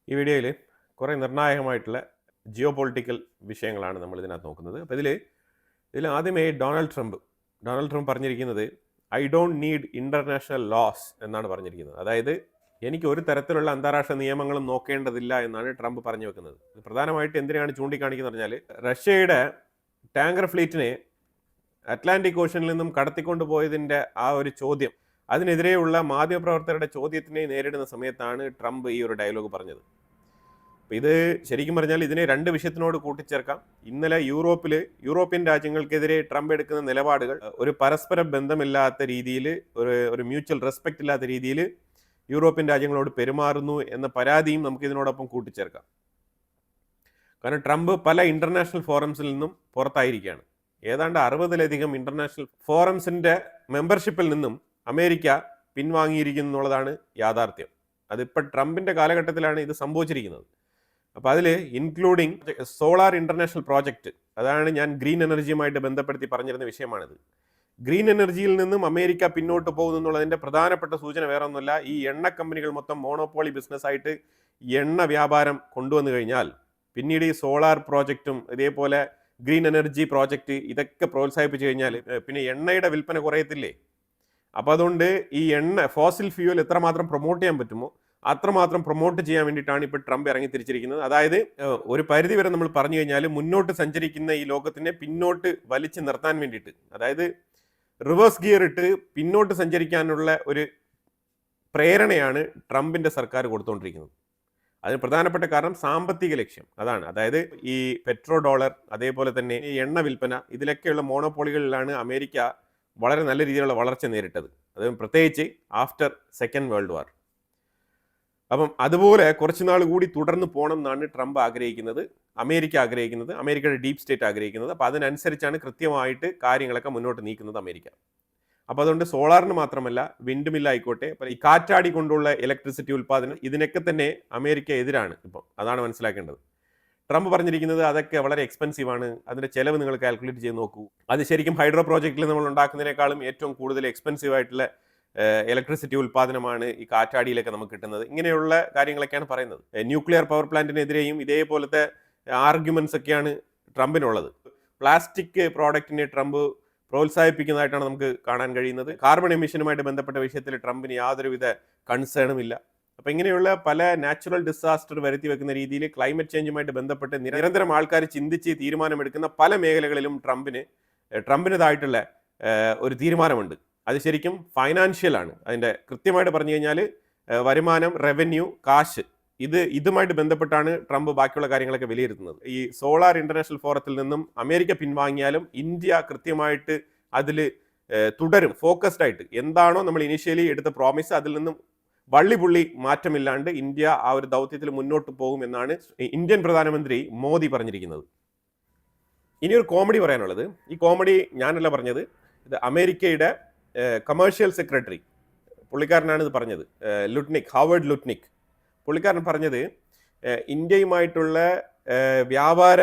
ഈ വീഡിയോയിൽ കുറേ നിർണായകമായിട്ടുള്ള ജിയോ പൊളിറ്റിക്കൽ വിഷയങ്ങളാണ് നമ്മൾ ഇതിനകത്ത് നോക്കുന്നത്. അപ്പോൾ ഇതിൽ ആദ്യമേ ഡൊണാൾഡ് ട്രംപ് പറഞ്ഞിരിക്കുന്നത് I don't need international laws എന്നാണ് പറഞ്ഞിരിക്കുന്നത്. അതായത് എനിക്ക് ഒരു തരത്തിലുള്ള അന്താരാഷ്ട്ര നിയമങ്ങളും നോക്കേണ്ടതില്ല എന്നാണ് ട്രംപ് പറഞ്ഞു വെക്കുന്നത്. ഇത് പ്രധാനമായിട്ട് എന്തിനാണ് ചൂണ്ടിക്കാണിക്കുന്നത് പറഞ്ഞാൽ, റഷ്യയുടെ ടാങ്കർ ഫ്ലീറ്റിനെ അറ്റ്ലാന്റിക് ഓഷനിൽ നിന്നും കടത്തിക്കൊണ്ടു പോയതിൻ്റെ ആ ഒരു ചോദ്യം, അതിനെതിരെയുള്ള മാധ്യമപ്രവർത്തകരുടെ ചോദ്യത്തിനെ നേരിടുന്ന സമയത്താണ് ട്രംപ് ഈ ഒരു ഡയലോഗ് പറഞ്ഞത്. അപ്പോൾ ഇത് ശരിക്കും പറഞ്ഞാൽ ഇതിനെ രണ്ട് വിഷയത്തിനോട് കൂട്ടിച്ചേർക്കാം. ഇന്നലെ യൂറോപ്യൻ രാജ്യങ്ങൾക്കെതിരെ ട്രംപ് എടുക്കുന്ന നിലപാടുകൾ ഒരു പരസ്പര ബന്ധമില്ലാത്ത രീതിയിൽ, ഒരു മ്യൂച്വൽ റെസ്പെക്റ്റ് ഇല്ലാത്ത രീതിയിൽ യൂറോപ്യൻ രാജ്യങ്ങളോട് പെരുമാറുന്നു എന്ന പരാതിയും നമുക്ക് ഇതിനോടൊപ്പം കൂട്ടിച്ചേർക്കാം. കാരണം ട്രംപ് പല ഇന്റർനാഷണൽ ഫോറംസിൽ നിന്നും പുറത്തായിരിക്കുകയാണ്. ഏതാണ്ട് 60-ലധികം ഇന്റർനാഷണൽ ഫോറംസിന്റെ മെമ്പർഷിപ്പിൽ നിന്നും അമേരിക്ക പിൻവാങ്ങിയിരിക്കുന്നു എന്നുള്ളതാണ് യാഥാർത്ഥ്യം. അതിപ്പോൾ ട്രംപിന്റെ കാലഘട്ടത്തിലാണ് ഇത് സംഭവിച്ചിരിക്കുന്നത്. അപ്പോൾ അതിൽ ഇൻക്ലൂഡിങ് സോളാർ ഇന്റർനാഷണൽ പ്രോജക്റ്റ്, അതാണ് ഞാൻ ഗ്രീൻ എനർജിയുമായിട്ട് ബന്ധപ്പെടുത്തി പറഞ്ഞിരുന്ന വിഷയമാണിത്. ഗ്രീൻ എനർജിയിൽ നിന്നും അമേരിക്ക പിന്നോട്ട് പോകുന്നു എന്നുള്ളതിൻ്റെ പ്രധാനപ്പെട്ട സൂചന വേറെ ഒന്നുമല്ല, ഈ എണ്ണ കമ്പനികൾ മൊത്തം മോണോപോളി ബിസിനസ്സായിട്ട് എണ്ണ വ്യാപാരം കൊണ്ടുവന്നു കഴിഞ്ഞാൽ പിന്നീട് ഈ സോളാർ പ്രോജക്റ്റും ഇതേപോലെ ഗ്രീൻ എനർജി പ്രോജക്റ്റ് ഇതൊക്കെ പ്രോത്സാഹിപ്പിച്ചു കഴിഞ്ഞാൽ പിന്നെ എണ്ണയുടെ വിൽപ്പന കുറയത്തില്ലേ? അപ്പോൾ അതുകൊണ്ട് ഈ ഫോസിൽ ഫ്യൂവൽ എത്രമാത്രം പ്രൊമോട്ട് ചെയ്യാൻ പറ്റുമോ അത്രമാത്രം പ്രൊമോട്ട് ചെയ്യാൻ വേണ്ടിയിട്ടാണ് ഇപ്പോൾ ട്രംപ് ഇറങ്ങി തിരിച്ചിരിക്കുന്നത്. അതായത് ഒരു പരിധി വരെ നമ്മൾ പറഞ്ഞു കഴിഞ്ഞാൽ മുന്നോട്ട് സഞ്ചരിക്കുന്ന ഈ ലോകത്തിനെ പിന്നോട്ട് വലിച്ചു നിർത്താൻ വേണ്ടിയിട്ട്, അതായത് റിവേഴ്സ് ഗിയർ ഇട്ട് പിന്നോട്ട് സഞ്ചരിക്കാനുള്ള ഒരു പ്രേരണയാണ് ട്രംപിൻ്റെ സർക്കാർ കൊടുത്തുകൊണ്ടിരിക്കുന്നത്. അതിന് പ്രധാനപ്പെട്ട കാരണം സാമ്പത്തിക ലക്ഷ്യം അതാണ്. അതായത് ഈ പെട്രോ ഡോളർ, അതേപോലെ തന്നെ ഈ എണ്ണ വിൽപ്പന, ഇതിലൊക്കെയുള്ള മോണോപോളികളിലാണ് അമേരിക്ക വളരെ നല്ല രീതിയിലുള്ള വളർച്ച നേരിട്ടത്, അത് പ്രത്യേകിച്ച് ആഫ്റ്റർ സെക്കൻഡ് വേൾഡ് വാർ. അപ്പം അതുപോലെ കുറച്ചുനാൾ കൂടി തുടർന്ന് പോകണം എന്നാണ് ട്രംപ് ആഗ്രഹിക്കുന്നത്, അമേരിക്ക ആഗ്രഹിക്കുന്നത്, അമേരിക്കയുടെ ഡീപ് സ്റ്റേറ്റ് ആഗ്രഹിക്കുന്നത്. അപ്പോൾ അതിനനുസരിച്ചാണ് കൃത്യമായിട്ട് കാര്യങ്ങളൊക്കെ മുന്നോട്ട് നീക്കുന്നത് അമേരിക്ക. അപ്പോൾ അതുകൊണ്ട് സോളാറിന് മാത്രമല്ല, വിൻഡ് മില്ലായിക്കോട്ടെ, ഈ കാറ്റാടി കൊണ്ടുള്ള ഇലക്ട്രിസിറ്റി ഉൽപ്പാദനം, ഇതിനൊക്കെ തന്നെ അമേരിക്ക എതിരാണ്. ഇപ്പം അതാണ് മനസ്സിലാക്കേണ്ടത്. ട്രംപ് പറഞ്ഞിരിക്കുന്നത് അതൊക്കെ വളരെ എക്സ്പെൻസീവ് ആണ്, അതിൻ്റെ ചിലവ് നിങ്ങൾ കാൽക്കുലേറ്റ് ചെയ്ത് നോക്കൂ, അത് ശരിക്കും ഹൈഡ്രോ പ്രോജക്റ്റിൽ നമ്മൾ ഉണ്ടാക്കുന്നതിനേക്കാളും ഏറ്റവും കൂടുതൽ എക്സ്പെൻസീവ് ആയിട്ടുള്ള ഇലക്ട്രിസിറ്റി ഉൽപ്പാദനമാണ് ഈ കാറ്റാടിയിലൊക്കെ നമുക്ക് കിട്ടുന്നത്. ഇങ്ങനെയുള്ള കാര്യങ്ങളൊക്കെയാണ് പറയുന്നത്. ന്യൂക്ലിയർ പവർ പ്ലാന്റിനെതിരെയും ഇതേപോലത്തെ ആർഗ്യുമെന്റ്സ് ഒക്കെയാണ് ട്രംപിനുള്ളത്. പ്ലാസ്റ്റിക് പ്രോഡക്റ്റിനെ ട്രംപ് പ്രോത്സാഹിപ്പിക്കുന്നതായിട്ടാണ് നമുക്ക് കാണാൻ കഴിയുന്നത്. കാർബൺ എമിഷനുമായിട്ട് ബന്ധപ്പെട്ട വിഷയത്തിൽ ട്രംപിന് യാതൊരുവിധ കൺസേണും ഇല്ല. അപ്പം ഇങ്ങനെയുള്ള പല നാച്ചുറൽ ഡിസാസ്റ്റർ വരുത്തി വെക്കുന്ന രീതിയിൽ ക്ലൈമറ്റ് ചേഞ്ചുമായിട്ട് ബന്ധപ്പെട്ട് നിരന്തരം ആൾക്കാർ ചിന്തിച്ച് തീരുമാനമെടുക്കുന്ന പല മേഖലകളിലും ട്രംപിൻ്റെതായിട്ടുള്ള ഒരു തീരുമാനമുണ്ട്. അത് ശരിക്കും ഫൈനാൻഷ്യൽ ആണ്. അതിൻ്റെ കൃത്യമായിട്ട് പറഞ്ഞു കഴിഞ്ഞാൽ വരുമാനം, റവന്യൂ, കാശ്, ഇതുമായിട്ട് ബന്ധപ്പെട്ടാണ് ട്രംപ് ബാക്കിയുള്ള കാര്യങ്ങളൊക്കെ വിലയിരുത്തുന്നത്. ഈ സോളാർ ഇന്റർനാഷണൽ ഫോറത്തിൽ നിന്നും അമേരിക്ക പിൻവാങ്ങിയാലും ഇന്ത്യ കൃത്യമായിട്ട് അതിൽ തുടരും. ഫോക്കസ്ഡ് ആയിട്ട് എന്താണോ നമ്മൾ ഇനീഷ്യലി എടുത്ത പ്രോമിസ്, അതിൽ നിന്നും വള്ളിപുള്ളി മാറ്റമില്ലാണ്ട് ഇന്ത്യ ആ ഒരു ദൗത്യത്തിൽ മുന്നോട്ട് പോകും എന്നാണ് ഇന്ത്യൻ പ്രധാനമന്ത്രി മോദി പറഞ്ഞിരിക്കുന്നത്. ഇനിയൊരു കോമഡി പറയാനുള്ളത്, ഈ കോമഡി ഞാനല്ല പറഞ്ഞത്, ഇത് അമേരിക്കയുടെ കമേഴ്ഷ്യൽ സെക്രട്ടറി, പുള്ളിക്കാരനാണ് ഇത് പറഞ്ഞത്, ഹാവേർഡ് ലുട്നിക്. പുള്ളിക്കാരൻ പറഞ്ഞത് ഇന്ത്യയുമായിട്ടുള്ള വ്യാപാര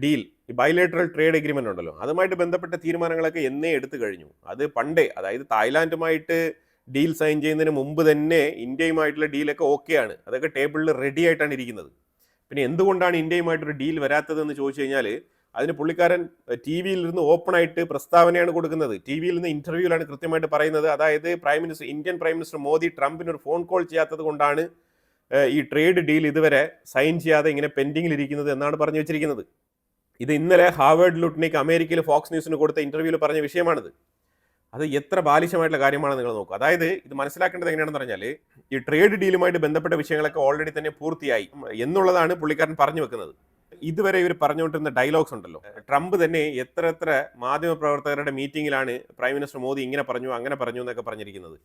ഡീൽ, ഈ ബൈലേറ്ററൽ ട്രേഡ് എഗ്രിമെൻ്റ് ഉണ്ടല്ലോ, അതുമായിട്ട് ബന്ധപ്പെട്ട തീരുമാനങ്ങളൊക്കെ എന്നേ എടുത്തു കഴിഞ്ഞു. അത് പണ്ടേ, അതായത് തായ്ലാൻഡുമായിട്ട് ഡീൽ സൈൻ ചെയ്യുന്നതിന് മുമ്പ് തന്നെ ഇന്ത്യയുമായിട്ടുള്ള ഡീലൊക്കെ ഓക്കെയാണ്, അതൊക്കെ ടേബിളിൽ റെഡി ആയിട്ടാണ് ഇരിക്കുന്നത്. പിന്നെ എന്തുകൊണ്ടാണ് ഇന്ത്യയുമായിട്ടൊരു ഡീൽ വരാത്തതെന്ന് ചോദിച്ചു കഴിഞ്ഞാൽ അതിന് പുള്ളിക്കാരൻ ടി വിയിൽ നിന്ന് ഓപ്പൺ ആയിട്ട് പ്രസ്താവനയാണ് കൊടുക്കുന്നത്. ടി വിയിൽ നിന്ന് ഇന്റർവ്യൂവിലാണ് കൃത്യമായിട്ട് പറയുന്നത്. അതായത് ഇന്ത്യൻ പ്രൈം മിനിസ്റ്റർ മോദി ട്രംപിന് ഒരു ഫോൺ കോൾ ചെയ്യാത്തത് കൊണ്ടാണ് ഈ ട്രേഡ് ഡീൽ ഇതുവരെ സൈൻ ചെയ്യാതെ ഇങ്ങനെ പെൻഡിങ്ങിൽ ഇരിക്കുന്നത് എന്നാണ് പറഞ്ഞു വെച്ചിരിക്കുന്നത്. ഇത് ഇന്നലെ ഹാവേർഡ് ലുട്നിക് അമേരിക്കയിൽ ഫോക്സ് ന്യൂസിന് കൊടുത്ത ഇന്റർവ്യൂവിൽ പറഞ്ഞ വിഷയമാണിത്. അത് എത്ര ബാലിശമായിട്ടുള്ള കാര്യമാണ് നിങ്ങൾ നോക്കുക. അതായത് ഇത് മനസ്സിലാക്കേണ്ടത് എങ്ങനെയാണെന്ന് പറഞ്ഞാൽ, ഈ ട്രേഡ് ഡീലുമായിട്ട് ബന്ധപ്പെട്ട വിഷയങ്ങളൊക്കെ ഓൾറെഡി തന്നെ പൂർത്തിയായി എന്നുള്ളതാണ് പുള്ളിക്കാരൻ പറഞ്ഞു വെക്കുന്നത്. ഇതുവരെ ഇവർ പറഞ്ഞുകൊണ്ടിരുന്ന ഡയലോഗ്സ് ഉണ്ടല്ലോ, ട്രംപ് തന്നെ എത്ര മാധ്യമപ്രവർത്തകരുടെ മീറ്റിങ്ങിലാണ് പ്രൈം മിനിസ്റ്റർ മോദി ഇങ്ങനെ പറഞ്ഞു അങ്ങനെ പറഞ്ഞു എന്നൊക്കെ പറഞ്ഞിരിക്കുന്നത്.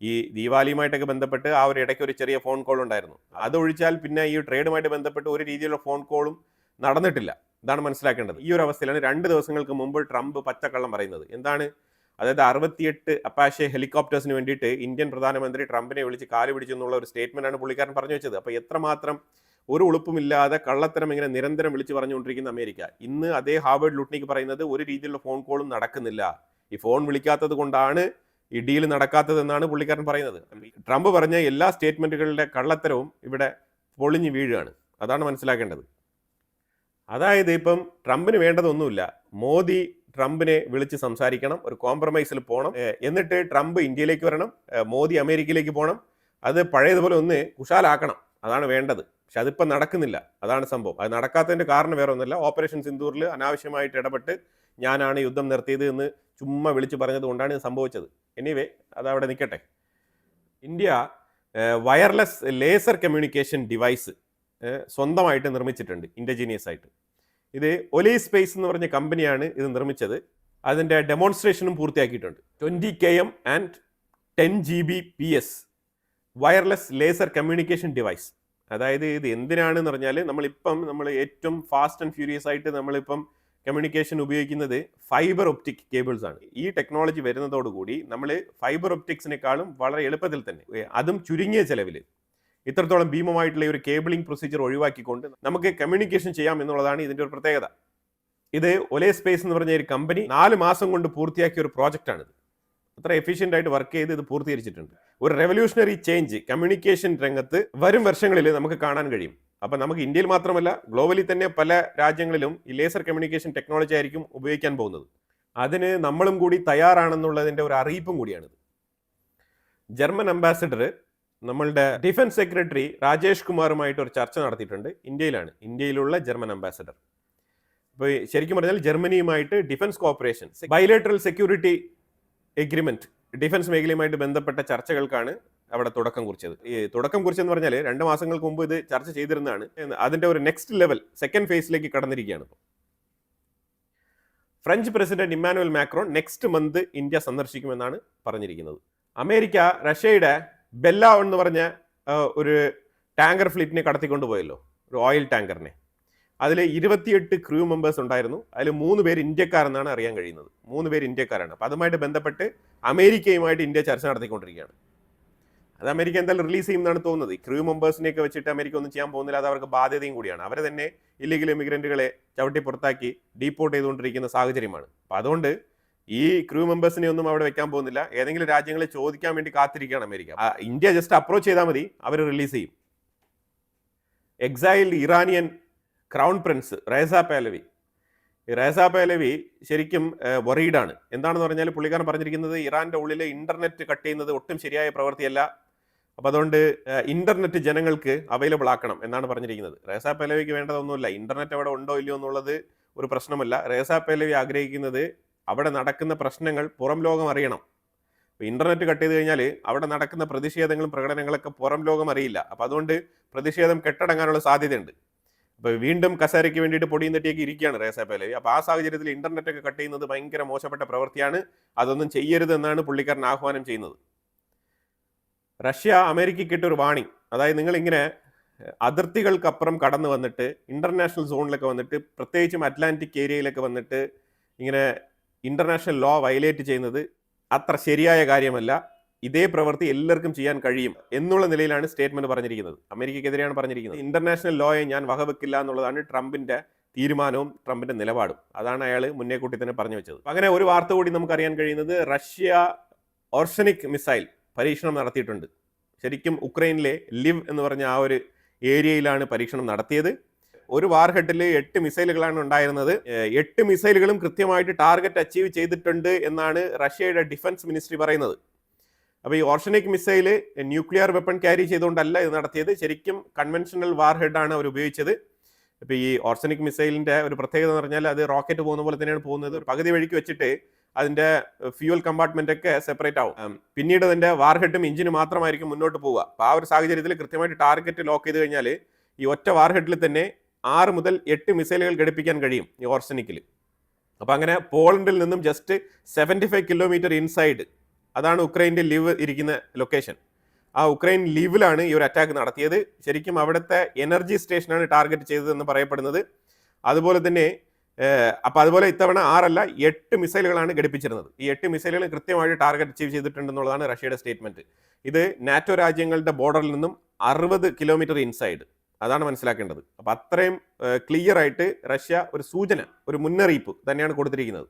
ഈ ദീപാവലിയുമായിട്ടൊക്കെ ബന്ധപ്പെട്ട് ആ ഒരു ഇടയ്ക്ക് ഒരു ചെറിയ ഫോൺ കോൾ ഉണ്ടായിരുന്നു. അതൊഴിച്ചാൽ പിന്നെ ഈ ട്രേഡുമായിട്ട് ബന്ധപ്പെട്ട് ഒരു രീതിയിലുള്ള ഫോൺ കോളും നടന്നിട്ടില്ല. ഇതാണ് മനസ്സിലാക്കേണ്ടത്. ഈ ഒരു അവസ്ഥയിലാണ് 2 ദിവസങ്ങൾക്ക് മുമ്പ് ട്രംപ് പച്ചക്കള്ളം പറയുന്നത്. എന്താണ്? അതായത് 68 അപ്പാഷെ ഹെലികോപ്റ്റേഴ്സിന് വേണ്ടിയിട്ട് ഇന്ത്യൻ പ്രധാനമന്ത്രി ട്രംപിനെ വിളിച്ച് കാല് പിടിച്ചു എന്നുള്ള ഒരു സ്റ്റേറ്റ്മെന്റാണ് പുള്ളിക്കാരൻ പറഞ്ഞു വെച്ചത്. അപ്പോൾ എത്രമാത്രം ഒരു ഉളുപ്പുമില്ലാതെ കള്ളത്തരം ഇങ്ങനെ നിരന്തരം വിളിച്ചു പറഞ്ഞുകൊണ്ടിരിക്കുന്ന അമേരിക്ക. ഇന്ന് അതേ ഹാവേർഡ് ലുട്നിക് പറയുന്നത് ഒരു രീതിയിലുള്ള ഫോൺ കോളും നടക്കുന്നില്ല, ഈ ഫോൺ വിളിക്കാത്തത് കൊണ്ടാണ് ഈ ഡീൽ നടക്കാത്തതെന്നാണ് പുള്ളിക്കാരൻ പറയുന്നത്. ട്രംപ് പറഞ്ഞ എല്ലാ സ്റ്റേറ്റ്മെന്റുകളുടെ കള്ളത്തരവും ഇവിടെ പൊളിഞ്ഞ് വീഴുകയാണ്. അതാണ് മനസ്സിലാക്കേണ്ടത്. അതായത് ഇപ്പം ട്രംപിന് വേണ്ടതൊന്നുമില്ല, മോദി ട്രംപിനെ വിളിച്ച് സംസാരിക്കണം, ഒരു കോംപ്രമൈസിൽ പോകണം, എന്നിട്ട് ട്രംപ് ഇന്ത്യയിലേക്ക് വരണം, മോദി അമേരിക്കയിലേക്ക് പോകണം, അത് പഴയതുപോലെ ഒന്ന് കുശാലാക്കണം. അതാണ് വേണ്ടത്. പക്ഷെ അതിപ്പം നടക്കുന്നില്ല. അതാണ് സംഭവം. അത് നടക്കാത്തതിൻ്റെ കാരണം വേറെ ഒന്നുമില്ല. ഓപ്പറേഷൻ സിന്ദൂറിൽ അനാവശ്യമായിട്ട് ഇടപെട്ട് ഞാനാണ് യുദ്ധം നിർത്തിയത് എന്ന് ചുമ്മാ വിളിച്ച് പറഞ്ഞത് കൊണ്ടാണ് ഇത് സംഭവിച്ചത്. എനിവേ, അതവിടെ നിൽക്കട്ടെ. India wireless laser communication device സ്വന്തമായിട്ട് നിർമ്മിച്ചിട്ടുണ്ട്, ഇൻഡിജീനിയസ് ആയിട്ട്. ഇത് ഒലി സ്പേസ് എന്ന് പറഞ്ഞ കമ്പനിയാണ് ഇത് നിർമ്മിച്ചത്. അതിൻ്റെ ഡെമോൺസ്ട്രേഷനും പൂർത്തിയാക്കിയിട്ടുണ്ട്. 20 km and 10 Gbps wireless laser communication device. അതായത് ഇത് എന്തിനാണെന്ന് പറഞ്ഞാൽ, നമ്മൾ ഏറ്റവും ഫാസ്റ്റ് ആൻഡ് ഫ്യൂരിയസ് ആയിട്ട് നമ്മളിപ്പം കമ്മ്യൂണിക്കേഷൻ ഉപയോഗിക്കുന്നത് ഫൈബർ ഒപ്റ്റിക് കേബിൾസ് ആണ്. ഈ ടെക്നോളജി വരുന്നതോടുകൂടി നമ്മൾ ഫൈബർ ഒപ്റ്റിക്സിനേക്കാളും വളരെ എളുപ്പത്തിൽ തന്നെ, അതും ചുരുങ്ങിയ ചെലവിൽ, ഇത്രത്തോളം ഭീമമായിട്ടുള്ള ഒരു കേബിളിംഗ് പ്രൊസീജിയർ ഒഴിവാക്കിക്കൊണ്ട് നമുക്ക് കമ്മ്യൂണിക്കേഷൻ ചെയ്യാം എന്നുള്ളതാണ് ഇതിൻ്റെ ഒരു പ്രത്യേകത. ഇത് ഒലേ സ്പേസ് എന്ന് പറഞ്ഞ ഒരു കമ്പനി 4 മാസം കൊണ്ട് പൂർത്തിയാക്കിയ ഒരു പ്രോജക്റ്റാണിത്. അത്ര എഫിഷ്യൻ്റ് ആയിട്ട് വർക്ക് ചെയ്ത് ഇത് പൂർത്തീകരിച്ചിട്ടുണ്ട്. ഒരു റെവല്യൂഷണറി ചേഞ്ച് കമ്മ്യൂണിക്കേഷൻ രംഗത്ത് വരും വർഷങ്ങളിൽ നമുക്ക് കാണാൻ കഴിയും. അപ്പം നമുക്ക് ഇന്ത്യയിൽ മാത്രമല്ല, ഗ്ലോബലി തന്നെ പല രാജ്യങ്ങളിലും ഈ ലേസർ കമ്മ്യൂണിക്കേഷൻ ടെക്നോളജി ആയിരിക്കും ഉപയോഗിക്കാൻ പോകുന്നത്. അതിന് നമ്മളും കൂടി തയ്യാറാണെന്നുള്ളതിൻ്റെ ഒരു അറിയിപ്പും കൂടിയാണിത്. ജർമ്മൻ അംബാസിഡർ നമ്മളുടെ ഡിഫൻസ് സെക്രട്ടറി രാജേഷ് കുമാറുമായിട്ട് ഒരു ചർച്ച നടത്തിയിട്ടുണ്ട്. ഇന്ത്യയിലുള്ള ജർമ്മൻ അംബാസിഡർ. അപ്പോൾ ശരിക്കും പറഞ്ഞാൽ ജർമ്മനിയുമായിട്ട് defence cooperation, bilateral security agreement, defence മേഖലയുമായിട്ട് ബന്ധപ്പെട്ട ചർച്ചകൾക്കാണ് അവിടെ തുടക്കം കുറിച്ചത്. ഈ തുടക്കം കുറിച്ചെന്ന് പറഞ്ഞാൽ 2 മാസങ്ങൾക്ക് മുമ്പ് ഇത് ചർച്ച ചെയ്തിരുന്നതാണ്. അതിൻ്റെ ഒരു നെക്സ്റ്റ് ലെവൽ, സെക്കൻഡ് ഫേസിലേക്ക് കടന്നിരിക്കുകയാണ്. French president Emmanuel Macron next month India സന്ദർശിക്കുമെന്നാണ് പറഞ്ഞിരിക്കുന്നത്. അമേരിക്ക റഷ്യയുടെ ബെല്ല എന്ന് പറഞ്ഞ ഒരു ടാങ്കർ ഫ്ലീറ്റിനെ കടത്തിക്കൊണ്ടുപോയല്ലോ, ഒരു ഓയിൽ ടാങ്കറിനെ. അതിൽ 28 ക്രൂ മെമ്പേഴ്സ് ഉണ്ടായിരുന്നു. അതിൽ 3 പേര് ഇന്ത്യക്കാരെന്നാണ് അറിയാൻ കഴിയുന്നത്. 3 പേര് ഇന്ത്യക്കാരാണ്. അപ്പോൾ അതുമായിട്ട് ബന്ധപ്പെട്ട് അമേരിക്കയുമായിട്ട് ഇന്ത്യ ചർച്ച നടത്തിക്കൊണ്ടിരിക്കുകയാണ്. അത് അമേരിക്ക എന്തായാലും റിലീസ് ചെയ്യുമെന്നാണ് തോന്നുന്നത്. ഈ ക്രൂ മെമ്പേഴ്സിനെയൊക്കെ വെച്ചിട്ട് അമേരിക്ക ഒന്നും ചെയ്യാൻ പോകുന്നില്ല. അത് അവർക്ക് ബാധ്യതയും കൂടിയാണ്. അവരെ തന്നെ ഇല്ലീഗൽ ഇമിഗ്രൻറ്റുകളെ ചവിട്ടി പുറത്താക്കി ഡീപ്പോർട്ട് ചെയ്തുകൊണ്ടിരിക്കുന്ന സാഹചര്യമാണ്. അപ്പോൾ അതുകൊണ്ട് ഈ ക്രൂ മെമ്പേഴ്സിനെ ഒന്നും അവിടെ വെക്കാൻ പോകുന്നില്ല. ഏതെങ്കിലും രാജ്യങ്ങളെ ചോദിക്കാൻ വേണ്ടി കാത്തിരിക്കുകയാണ് അമേരിക്ക. ഇന്ത്യ ജസ്റ്റ് അപ്രോച്ച് ചെയ്താൽ മതി, അവർ റിലീസ് ചെയ്യും. Exhaled Iranian crown Prince റേസ പഹലവി. റേസ പഹലവി ശരിക്കും വറീഡാണ്. എന്താണെന്ന് പറഞ്ഞാൽ പുള്ളിക്കാരൻ പറഞ്ഞിരിക്കുന്നത് ഇറാൻ്റെ ഉള്ളിൽ ഇൻ്റർനെറ്റ് കട്ട് ചെയ്യുന്നത് ഒട്ടും ശരിയായ പ്രവൃത്തിയല്ല. അപ്പോൾ അതുകൊണ്ട് ഇൻ്റർനെറ്റ് ജനങ്ങൾക്ക് അവൈലബിൾ ആക്കണം എന്നാണ് പറഞ്ഞിരിക്കുന്നത്. റേസ പഹലവിക്ക് വേണ്ടതൊന്നുമില്ല. ഇൻ്റർനെറ്റ് അവിടെ ഉണ്ടോ ഇല്ലയോ എന്നുള്ളത് ഒരു പ്രശ്നമല്ല. റേസ പഹലവി ആഗ്രഹിക്കുന്നത് അവിടെ നടക്കുന്ന പ്രശ്നങ്ങൾ പുറം ലോകം അറിയണം. അപ്പോൾ ഇൻ്റർനെറ്റ് കട്ട് ചെയ്ത് കഴിഞ്ഞാൽ അവിടെ നടക്കുന്ന പ്രതിഷേധങ്ങളും പ്രകടനങ്ങളൊക്കെ പുറം ലോകം അറിയില്ല. അപ്പോൾ അതുകൊണ്ട് പ്രതിഷേധം കെട്ടടങ്ങാനുള്ള സാധ്യതയുണ്ട്. അപ്പോൾ വീണ്ടും കസേരയ്ക്ക് വേണ്ടിയിട്ട് പൊടിയും തട്ടിയൊക്കെ ഇരിക്കുകയാണ് റേസ പഹലവി. അപ്പോൾ ആ സാഹചര്യത്തിൽ ഇൻ്റർനെറ്റൊക്കെ കട്ട് ചെയ്യുന്നത് ഭയങ്കര മോശപ്പെട്ട പ്രവൃത്തിയാണ്. അതൊന്നും ചെയ്യരുത് എന്നാണ് പുള്ളിക്കാരൻ ആഹ്വാനം ചെയ്യുന്നത്. റഷ്യ അമേരിക്കയ്ക്ക് ഇട്ടൊരു വാണിംഗ്. അതായത് നിങ്ങളിങ്ങനെ അതിർത്തികൾക്കപ്പുറം കടന്നു വന്നിട്ട് ഇൻ്റർനാഷണൽ സോണിലൊക്കെ വന്നിട്ട്, പ്രത്യേകിച്ചും അറ്റ്ലാന്റിക് ഏരിയയിലൊക്കെ വന്നിട്ട് ഇങ്ങനെ ഇൻ്റർനാഷണൽ ലോ വയലേറ്റ് ചെയ്യുന്നത് അത്ര ശരിയായ കാര്യമല്ല. ഇതേ പ്രവൃത്തി എല്ലാവർക്കും ചെയ്യാൻ കഴിയും എന്നുള്ള നിലയിലാണ് സ്റ്റേറ്റ്മെന്റ് പറഞ്ഞിരിക്കുന്നത്. അമേരിക്കയ്ക്കെതിരെയാണ് പറഞ്ഞിരിക്കുന്നത്. ഇന്റർനാഷണൽ ലോയെ ഞാൻ വകവെക്കില്ല എന്നുള്ളതാണ് ട്രംപിന്റെ തീരുമാനവും ട്രംപിന്റെ നിലപാടും. അതാണ് അയാൾ മുന്നേ കൂട്ടി തന്നെ പറഞ്ഞു വെച്ചത്. അങ്ങനെ ഒരു വാർത്ത കൂടി നമുക്ക് അറിയാൻ കഴിയുന്നത്, റഷ്യ ഓർഷനിക് മിസൈൽ പരീക്ഷണം നടത്തിയിട്ടുണ്ട്. ശരിക്കും ഉക്രൈനിലെ ലിവ് എന്ന് പറഞ്ഞ ആ ഒരു ഏരിയയിലാണ് പരീക്ഷണം നടത്തിയത്. ഒരു വാർഹെഡിൽ 8 മിസൈലുകളാണ് ഉണ്ടായിരുന്നത്. 8 മിസൈലുകളും കൃത്യമായിട്ട് ടാർഗറ്റ് അച്ചീവ് ചെയ്തിട്ടുണ്ട് എന്നാണ് റഷ്യയുടെ ഡിഫൻസ് മിനിസ്ട്രി പറയുന്നത്. അപ്പോൾ ഈ ഓർഷനിക് മിസൈല് ന്യൂക്ലിയർ വെപ്പൺ ക്യാരി ചെയ്തുകൊണ്ടല്ല ഇത് നടത്തിയത്. ശരിക്കും കൺവെൻഷണൽ വാർഹെഡാണ് അവർ ഉപയോഗിച്ചത്. ഇപ്പോൾ ഈ ഓർഷനിക് മിസൈലിൻ്റെ ഒരു പ്രത്യേകത എന്ന് പറഞ്ഞാൽ അത് റോക്കറ്റ് പോകുന്ന പോലെ തന്നെയാണ് പോകുന്നത്. പകുതി വഴിക്ക് വെച്ചിട്ട് അതിൻ്റെ ഫ്യൂവൽ കമ്പാർട്ട്മെൻ്റ് ഒക്കെ സെപ്പറേറ്റ് ആവും. പിന്നീട് അതിൻ്റെ വാർഹെഡും എഞ്ചിനും മാത്രമായിരിക്കും മുന്നോട്ട് പോവുക. അപ്പോൾ ആ ഒരു സാഹചര്യത്തിൽ കൃത്യമായിട്ട് ടാർഗറ്റ് ലോക്ക് ചെയ്ത് കഴിഞ്ഞാൽ ഈ ഒറ്റ വാർഹെഡിൽ തന്നെ 6 മുതൽ 8 മിസൈലുകൾ ഘടിപ്പിക്കാൻ കഴിയും ഈ ഓർഷനിക്കിൽ. അപ്പോൾ അങ്ങനെ പോളണ്ടിൽ നിന്നും ജസ്റ്റ് 75 കിലോമീറ്റർ ഇൻസൈഡ്, അതാണ് ഉക്രൈൻ്റെ ലിവ് ഇരിക്കുന്ന ലൊക്കേഷൻ. ആ ഉക്രൈൻ ലീവിലാണ് ഈ ഒരു അറ്റാക്ക് നടത്തിയത്. ശരിക്കും അവിടുത്തെ എനർജി സ്റ്റേഷനാണ് ടാർഗറ്റ് ചെയ്തതെന്ന് പറയപ്പെടുന്നത്. അതുപോലെ തന്നെ അതുപോലെ ഇത്തവണ 6 അല്ല 8 മിസൈലുകളാണ് ഘടിപ്പിച്ചിരുന്നത്. ഈ 8 മിസൈലുകൾ കൃത്യമായിട്ട് ടാർഗറ്റ് അച്ചീവ് ചെയ്തിട്ടുണ്ടെന്നുള്ളതാണ് റഷ്യയുടെ സ്റ്റേറ്റ്മെന്റ്. ഇത് നാറ്റോ രാജ്യങ്ങളുടെ ബോർഡറിൽ നിന്നും 60 കിലോമീറ്റർ ഇൻസൈഡ്, അതാണ് മനസ്സിലാക്കേണ്ടത്. അപ്പോൾ അത്രയും ക്ലിയർ ആയിട്ട് റഷ്യ ഒരു സൂചന, ഒരു മുന്നറിയിപ്പ് തന്നെയാണ് കൊടുത്തിരിക്കുന്നത്.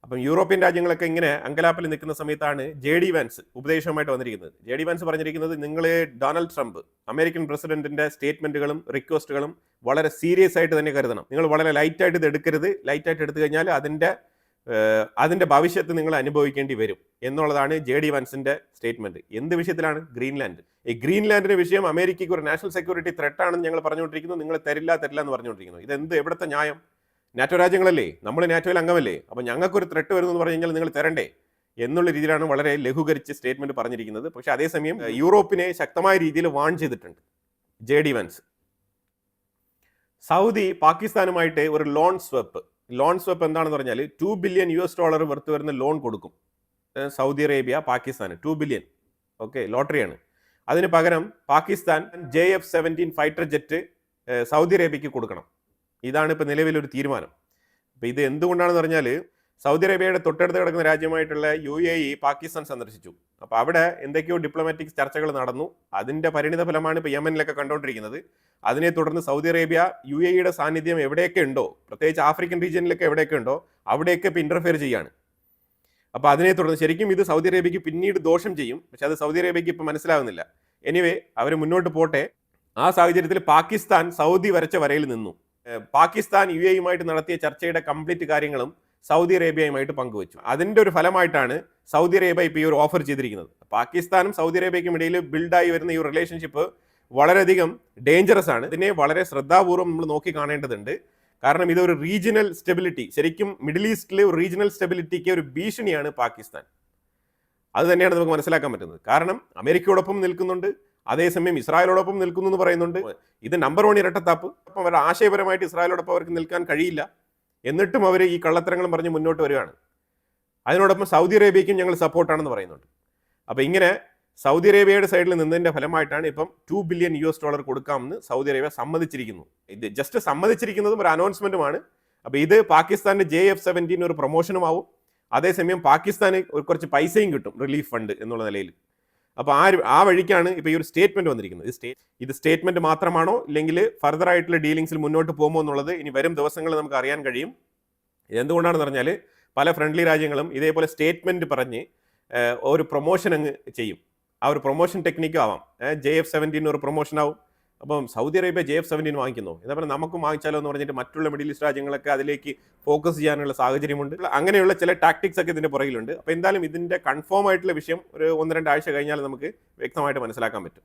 അപ്പം യൂറോപ്യൻ രാജ്യങ്ങളൊക്കെ ഇങ്ങനെ അങ്കലാപ്പിൽ നിൽക്കുന്ന സമയത്താണ് JD വാൻസ് ഉപദേശവുമായിട്ട് വന്നിരിക്കുന്നത്. JD വാൻസ് പറഞ്ഞിരിക്കുന്നത്, നിങ്ങൾ ഡൊണാൾഡ് ട്രംപ് അമേരിക്കൻ പ്രസിഡന്റിന്റെ സ്റ്റേറ്റ്മെന്റുകളും റിക്വസ്റ്റുകളും വളരെ സീരിയസ് ആയിട്ട് തന്നെ കരുതണം. നിങ്ങൾ വളരെ ലൈറ്റായിട്ട് ഇത് എടുക്കരുത്. ലൈറ്റായിട്ട് എടുത്തു കഴിഞ്ഞാൽ അതിന്റെ ഭവിഷ്യത്ത് നിങ്ങൾ അനുഭവിക്കേണ്ടി വരും എന്നുള്ളതാണ് JD വാൻസിന്റെ സ്റ്റേറ്റ്മെന്റ്. എന്ത് വിഷയത്തിലാണ്? ഗ്രീൻലാൻഡ്. ഈ ഗ്രീൻലാൻഡിന്റെ വിഷയം അമേരിക്കയ്ക്ക് ഒരു നാഷണൽ സെക്യൂരിറ്റി ത്രെട്ട് ആണെന്ന് ഞങ്ങൾ പറഞ്ഞുകൊണ്ടിരിക്കുന്നു. നിങ്ങൾ തരില്ല എന്ന് പറഞ്ഞുകൊണ്ടിരിക്കുന്നു. ഇതെന്ത് എവിടുത്തെ ന്യായം? നാറ്റോ രാജ്യങ്ങളല്ലേ, നമ്മൾ നാറ്റോയിൽ അംഗമല്ലേ, അപ്പോൾ ഞങ്ങൾക്കൊരു ത്രെട്ട് വരുന്നു എന്ന് പറഞ്ഞു കഴിഞ്ഞാൽ നിങ്ങൾ തരണ്ടേ എന്നുള്ള രീതിയിലാണ് വളരെ ലഘൂകരിച്ച് സ്റ്റേറ്റ്മെന്റ് പറഞ്ഞിരിക്കുന്നത്. പക്ഷേ അതേസമയം യൂറോപ്പിനെ ശക്തമായ രീതിയിൽ വാൺ ചെയ്തിട്ടുണ്ട് JD വാൻസ്. സൗദി പാകിസ്ഥാനുമായിട്ട് ഒരു ലോൺ സ്വപ്പ് എന്താണെന്ന് പറഞ്ഞാൽ $2 ബില്യൺ വർത്ത് വരുന്ന ലോൺ കൊടുക്കും സൗദി അറേബ്യ പാകിസ്ഥാന്. 2 ബില്യൺ. ഓക്കെ, ലോട്ടറിയാണ്. അതിന് പകരം Pakistan JF-17 fighter jet Saudi അറേബ്യയ്ക്ക് കൊടുക്കണം. ഇതാണ് ഇപ്പോൾ നിലവിലൊരു തീരുമാനം. അപ്പോൾ ഇത് എന്തുകൊണ്ടാണെന്ന് പറഞ്ഞാൽ, സൗദി അറേബ്യയുടെ തൊട്ടടുത്ത് കിടക്കുന്ന രാജ്യമായിട്ടുള്ള UAE പാകിസ്ഥാൻ സന്ദർശിച്ചു. അപ്പോൾ അവിടെ എന്തൊക്കെയോ ഡിപ്ലോമാറ്റിക് ചർച്ചകൾ നടന്നു. അതിൻ്റെ പരിണിത ഫലമാണ് ഇപ്പോൾ യമനിലൊക്കെ കണ്ടുകൊണ്ടിരിക്കുന്നത്. അതിനെ തുടർന്ന് സൗദി അറേബ്യ UAEയുടെ സാന്നിധ്യം എവിടെയൊക്കെ ഉണ്ടോ, പ്രത്യേകിച്ച് ആഫ്രിക്കൻ റീജിയനിലൊക്കെ എവിടെയൊക്കെ ഉണ്ടോ അവിടെയൊക്കെ ഇപ്പോൾ ഇൻ്റർഫിയർ ചെയ്യാണ്. അപ്പോൾ അതിനെ തുടർന്ന് ശരിക്കും ഇത് സൗദി അറേബ്യയ്ക്ക് പിന്നീട് ദോഷം ചെയ്യും. പക്ഷെ അത് സൗദി അറേബ്യയ്ക്ക് ഇപ്പോൾ മനസ്സിലാവുന്നില്ല. എനിവേ, അവർ മുന്നോട്ട് പോട്ടെ. ആ സാഹചര്യത്തിൽ പാകിസ്ഥാൻ സൗദി വരച്ച വരയിൽ നിന്നു. പാകിസ്ഥാൻ UAEയുമായിട്ട് നടത്തിയ ചർച്ചയുടെ കംപ്ലീറ്റ് കാര്യങ്ങളും സൗദി അറേബ്യയുമായിട്ട് പങ്കുവച്ചു. അതിൻ്റെ ഒരു ഫലമായിട്ടാണ് സൗദി അറേബ്യ ഇപ്പോൾ ഈ ഒരു ഓഫർ ചെയ്തിരിക്കുന്നത്. പാകിസ്ഥാനും സൗദി അറേബ്യയ്ക്കും ഇടയിൽ ബിൽഡായി വരുന്ന ഈ റിലേഷൻഷിപ്പ് വളരെയധികം ഡേഞ്ചറസ് ആണ്. ഇതിനെ വളരെ ശ്രദ്ധാപൂർവ്വം നമ്മൾ നോക്കി കാണേണ്ടതുണ്ട്. കാരണം ഇതൊരു റീജിയണൽ സ്റ്റെബിലിറ്റി, ശരിക്കും മിഡിൽ ഈസ്റ്റിലെ ഒരു റീജിയണൽ സ്റ്റെബിലിറ്റിക്ക് ഒരു ഭീഷണിയാണ് പാകിസ്ഥാൻ. അത് തന്നെയാണ് നമുക്ക് മനസ്സിലാക്കാൻ പറ്റുന്നത്. കാരണം അമേരിക്കയോടൊപ്പം നിൽക്കുന്നുണ്ട്, അതേസമയം ഇസ്രായേലോടൊപ്പം നിൽക്കുന്നു എന്ന് പറയുന്നുണ്ട്. ഇത് നമ്പർ 1 ഇരട്ടത്താപ്പ്. അപ്പം അവരുടെ ആശയപരമായിട്ട് ഇസ്രായേലോടൊപ്പം അവർക്ക് നിൽക്കാൻ കഴിയില്ല. എന്നിട്ടും അവർ ഈ കള്ളത്തരങ്ങളും പറഞ്ഞ് മുന്നോട്ട് വരികയാണ്. അതിനോടൊപ്പം സൗദി അറേബ്യയ്ക്കും ഞങ്ങൾ സപ്പോർട്ടാണെന്ന് പറയുന്നുണ്ട്. അപ്പോൾ ഇങ്ങനെ സൗദി അറേബ്യയുടെ സൈഡിൽ നിന്നതിൻ്റെ ഫലമായിട്ടാണ് ഇപ്പം $2 ബില്യൺ കൊടുക്കാമെന്ന് സൗദി അറേബ്യ സമ്മതിച്ചിരിക്കുന്നു. ഇത് ജസ്റ്റ് സമ്മതിച്ചിരിക്കുന്നതും ഒരു അനൗൺസ്മെന്റുമാണ്. അപ്പോൾ ഇത് പാകിസ്ഥാന്റെ JF-17 ഒരു പ്രൊമോഷനുമാവും. അതേസമയം പാകിസ്ഥാന് കുറച്ച് പൈസയും കിട്ടും, റിലീഫ് ഫണ്ട് എന്നുള്ള നിലയിൽ. അപ്പോൾ ആ വഴിക്കാണ് ഇപ്പോൾ ഈ ഒരു സ്റ്റേറ്റ്മെന്റ് വന്നിരിക്കുന്നത്. ഇത് സ്റ്റേറ്റ്മെന്റ് മാത്രമാണോ, ഇല്ലെങ്കിൽ ഫർദർ ആയിട്ടുള്ള ഡീലിങ്സിൽ മുന്നോട്ട് പോകുമോ എന്നുള്ളത് ഇനി വരും ദിവസങ്ങളിൽ നമുക്ക് അറിയാൻ കഴിയും. എന്തുകൊണ്ടാണെന്ന് പറഞ്ഞാൽ പല ഫ്രണ്ട്ലി രാജ്യങ്ങളും ഇതേപോലെ സ്റ്റേറ്റ്മെന്റ് പറഞ്ഞ് ഒരു പ്രൊമോഷൻ അങ്ങ് ചെയ്യും. ആ ഒരു പ്രൊമോഷൻ ടെക്നിക്കും ആവാം. JF-17 ഒരു പ്രൊമോഷൻ ആവും. അപ്പം സൗദി അറേബ്യ JF-17 വാങ്ങിക്കുന്നു, എന്നാൽ പിന്നെ നമുക്കും വാങ്ങിച്ചാലോ എന്ന് പറഞ്ഞിട്ട് മറ്റുള്ള മിഡിൽ ഈസ്റ്റ് രാജ്യങ്ങളൊക്കെ അതിലേക്ക് ഫോക്കസ് ചെയ്യാനുള്ള സാഹചര്യമുണ്ട്. അങ്ങനെയുള്ള ചില ടാക്ടിക്സ് ഒക്കെ ഇതിൻ്റെ പുറകിലുണ്ട്. അപ്പോൾ എന്തായാലും ഇതിൻ്റെ കൺഫേം ആയിട്ടുള്ള വിഷയം ഒരു 1-2 ആഴ്ച കഴിഞ്ഞാൽ നമുക്ക് വ്യക്തമായിട്ട് മനസ്സിലാക്കാൻ പറ്റും.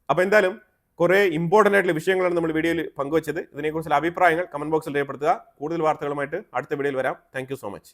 അപ്പോൾ എന്തായാലും കുറേ ഇമ്പോർട്ടൻ്റ് ആയിട്ടുള്ള വിഷയങ്ങളാണ് നമ്മൾ വീഡിയോയിൽ പങ്കുവച്ചത്. ഇതിനെക്കുറിച്ചുള്ള അഭിപ്രായങ്ങൾ കമന്റ് ബോക്സിൽ രേഖപ്പെടുത്തുക. കൂടുതൽ വാർത്തകളുമായിട്ട് അടുത്ത വീഡിയോയിൽ വരാം. Thank you so much.